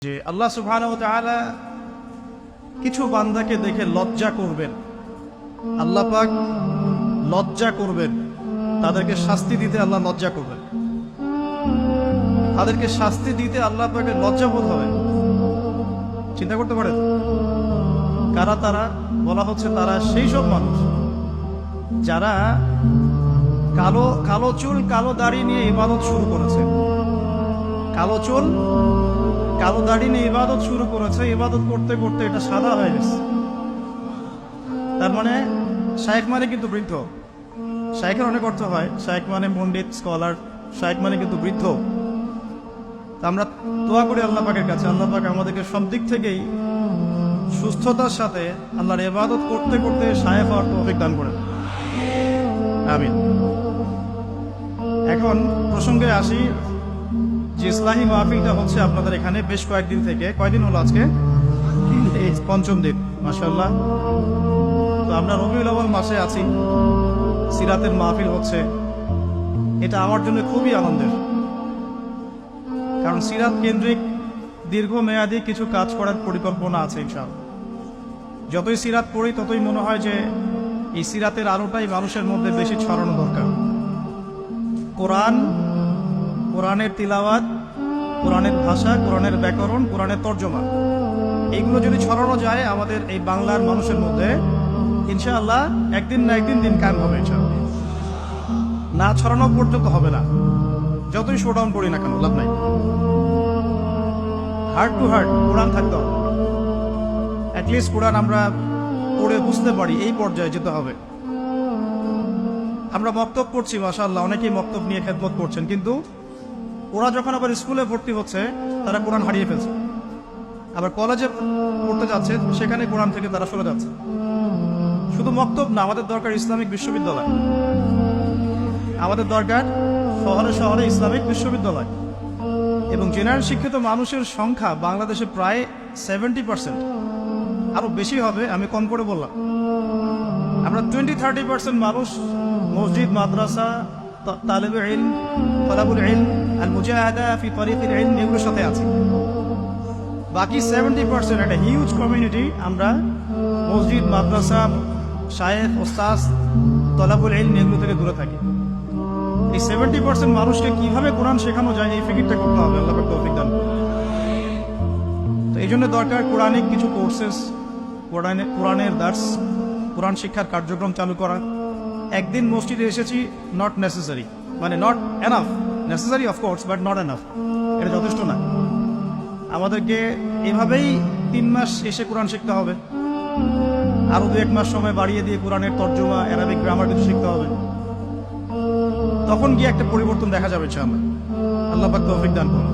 যে আল্লাহ সুবহানাহু ওয়া তাআলা কিছু বান্দাকে দেখে লজ্জা করবেন, আল্লাহ পাক লজ্জা করবেন, তাদেরকে শাস্তি দিতে আল্লাহ লজ্জা করবেন, তাদেরকে শাস্তি দিতে আল্লাহ পাকের লজ্জা বোধ হবে। চিন্তা করতে পারেন কারা তারা? বলা হচ্ছে তারা সেই সব মানুষ যারা কালো কালো চুল কালো দাড়ি নিয়ে ইবাদত শুরু করেছে, কালো চুল কালো দাড়ি নিয়ে ইবাদত শুরু করেছে, ইবাদত করতে করতে এটা সাদা হয়ে গেছে। তার মানে শায়েখ মানে কিন্তু বৃদ্ধ, শায়েখের অনেক অর্থ হয়, শায়েখ মানে পণ্ডিত স্কলার, শায়েখ মানে কিন্তু বৃদ্ধ। আমরা দোয়া করি আল্লাহ পাকের কাছে, আল্লাহ পাক আমাদেরকে সব দিক থেকেই সুস্থতার সাথে আল্লাহর ইবাদত করতে করতে শায়েখ হওয়ার তৌফিক দান করেন, আমিন। এখন প্রসঙ্গে আসি যে ইসলাহি মাহফিলটা হচ্ছে আপনাদের এখানে বেশ কয়েকদিন থেকে, কয়দিন হলো আজকে? এই পঞ্চম দিন, মাশাআল্লাহ। তো আমরা রবিউল আউয়াল মাসে আছি, সিরাতের মাহফিল হচ্ছে, এটা আমার জন্য খুবই আনন্দের, কারণ সিরাত কেন্দ্রিক দীর্ঘমেয়াদী কিছু কাজ করার পরিকল্পনা আছে ইনশাআল্লাহ। যতই সিরাত পড়ি ততই মনে হয় যে এই সিরাতের আলোটাই মানুষের মধ্যে বেশি ছড়ানো দরকার। কোরআনের তিলাওয়াত, কোরআনের ভাষা, কোরআনের ব্যাকরণ, কোরআনের তর্জমা, এইগুলো যদি ছড়ানো যায় আমাদের এই বাংলার মানুষের মধ্যে, ইনশাআল্লাহ একদিন না একদিন দিন কায়েম হবে ইনশাআল্লাহ। না ছড়ানো পর্যন্ত হবে না, যতই শোডাউন করি না কেন লাভ নাই। হার্ট টু হার্ট কোরআন থাকতে হবে, অ্যাটলিস্ট কোরআন আমরা পড়ে বুঝতে পারি, এই পর্যায়ে যেতে হবে। আমরা মক্তব পড়ছি, মাশাআল্লাহ, অনেকেই মক্তব নিয়ে খেদমত করছেন, কিন্তু ওরা যখন আবার স্কুলে ভর্তি হচ্ছে তারা কোরআন হারিয়ে ফেলছে, আবার কলেজে পড়তে যাচ্ছে সেখানে কোরআন থেকে তারা সরে যাচ্ছে। শুধু মক্তব না, আমাদের দরকার ইসলামিক বিশ্ববিদ্যালয়, আমাদের দরকার শহরে শহরে ইসলামিক বিশ্ববিদ্যালয়। এবং জেনারেল শিক্ষিত মানুষের সংখ্যা বাংলাদেশে প্রায় 70%, আরো বেশি হবে, আমি কম করে বললাম। আমরা 20-30% মানুষ মসজিদ, মাদ্রাসা, তালিবে ইলম, তলাবুল ইলম, আল মুজাহাদা ফি তরিকিল ইলম, এগুলোর সাথে আছে। বাকি 70% একটা হিউজ কমিউনিটি আমরা মসজিদ, মাদ্রাসা, শায়েখ, ওস্তাদ, তলাবুল ইলম এগুলো থেকে দূরে থাকি। এই 70% মানুষকে কিভাবে কোরআন শেখানো যায় এই ফিকিরটা করতে হবে, আল্লাহ পাক তৌফিক দান। তো এই জন্য দরকার কোরআনিক কিছু কোর্সেস, কোরআনের দার্স, কোরআন শিক্ষার কার্যক্রম চালু করা। একদিন মসজিদে এসেছি নট নেসেসারি, মানে not enough, necessary of course but not enough, এটা যথেষ্ট না। আমাদেরকে এভাবেই 3 মাস এসে কোরআন শিখতে হবে, আরো 2-1 মাস সময় বাড়িয়ে দিয়ে কোরআনের তর্জমা, অ্যারাবিক গ্রামার কিছু শিখতে হবে, তখন গিয়ে একটা পরিবর্তন দেখা যাবে ইনশাআল্লাহ। আল্লাহ পাক তৌফিক দান করুন।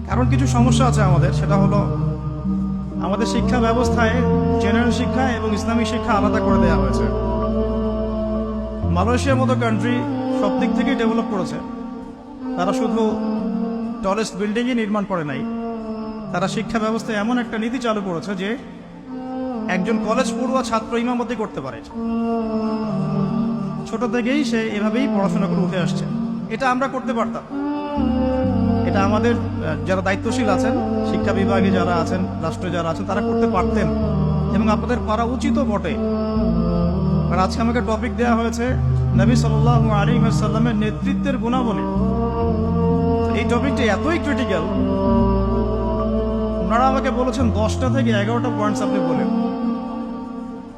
কারণ কিছু সমস্যা আছে আমাদের, সেটা হলো আমাদের শিক্ষা ব্যবস্থায় জেনারেল শিক্ষা এবং ইসলামিক শিক্ষা আলাদা করে দেওয়া হয়েছে। মালয়েশিয়ার মতো কান্ট্রি সব দিক থেকেই ডেভেলপ করেছে, তারা শুধু টলেস্ট বিল্ডিংই নির্মাণ করে নাই, তারা শিক্ষা ব্যবস্থায় এমন একটা নীতি চালু করেছে যে একজন কলেজ পড়ুয়া ছাত্র ইমামতি করতে পারে, ছোট থেকেই সে এভাবেই পড়াশোনা করে উঠে আসছে। এটা আমরা করতে পারতাম, এটা আমাদের যারা দায়িত্বশীল আছেন, শিক্ষা বিভাগে যারা আছেন, রাষ্ট্রে যারা আছেন, তারা করতে পারতেন এবং আপনাদের পারা উচিতও বটে। কারণ আজকে আমাকে টপিক দেওয়া হয়েছে নবী সাল্লাল্লাহু আলাইহি ওয়াসাল্লামের নেতৃত্বের গুণাবলী। এই টপিকটা এতই ক্রিটিক্যাল, ওনারা আমাকে বলেছেন 10টা থেকে 11টা পয়েন্টস আপনি বলেন।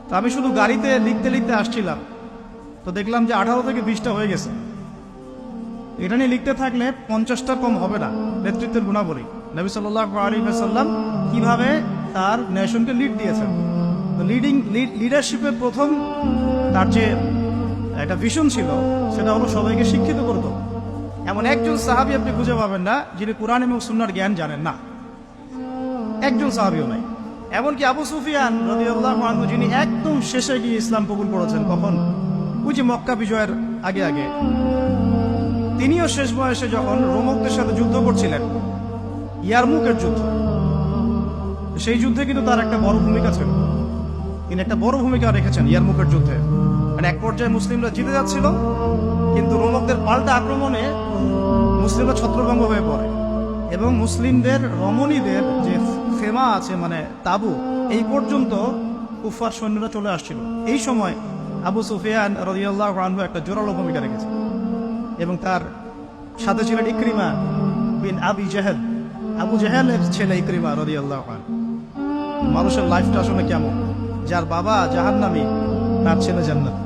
তো আমি শুধু গাড়িতে লিখতে লিখতে আসছিলাম, তো দেখলাম যে 18 থেকে 20টা হয়ে গেছে। এটা নিয়ে লিখতে থাকলে 50টা কম হবে না। নেতৃত্বের গুণাবলী, নবী সাল্লাল্লাহু আলাইহি ওয়াসাল্লাম কিভাবে তার নেশনকে লিড দিয়েছেন। তো লিডারশিপের প্রথম তার যে একটা ভিশন ছিল সেটা হলো সবাইকে শিক্ষিত করত। এমন একজন সাহাবী আপনি খুঁজে পাবেন না যিনি কোরআন এবং সুন্নাহর জ্ঞান জানেন না, একজন সাহাবীও নাই। এমনকি আবু সুফিয়ান রাদিয়াল্লাহু আনহু, যিনি একদম শেষে গিয়ে ইসলাম কবুল করেছেন, কখন? ওই যে মক্কা বিজয়ের আগে আগে, তিনিও শেষ বয়সে যখন রোমকদের সাথে যুদ্ধ করছিলেন, ইয়ারমুকের যুদ্ধ, সেই যুদ্ধে কিন্তু তার একটা বড় ভূমিকা ছিল, তিনি একটা বড় ভূমিকা রেখেছেন ইয়ারমুকের যুদ্ধে। মানে এক পর্যায়ে মুসলিমরা জিতে যাচ্ছিল, কিন্তু রোমকদের পাল্টা আক্রমণে মুসলিমরা ছত্রভঙ্গ হয়ে পড়ে। এবং মুসলিমদের রমণীদের যে খেমা আছে মানে তাবু, এই পর্যন্ত কুফার সৈন্যরা চলে আসছিল। এই সময় আবু সুফিয়ান রাদিয়াল্লাহু আনহু একটা জোরালো ভূমিকা রেখেছে এবং তার সাথে ছিলেন ইকরিমা বিন আবি জাহেল, আবু জাহেলের ছেলে ইকরিমা রাদিয়াল্লাহু আনহু। মানুষের লাইফটা আসলে কেমন, যার বাবা জাহান্নামী তার ছেলে জান্নাত।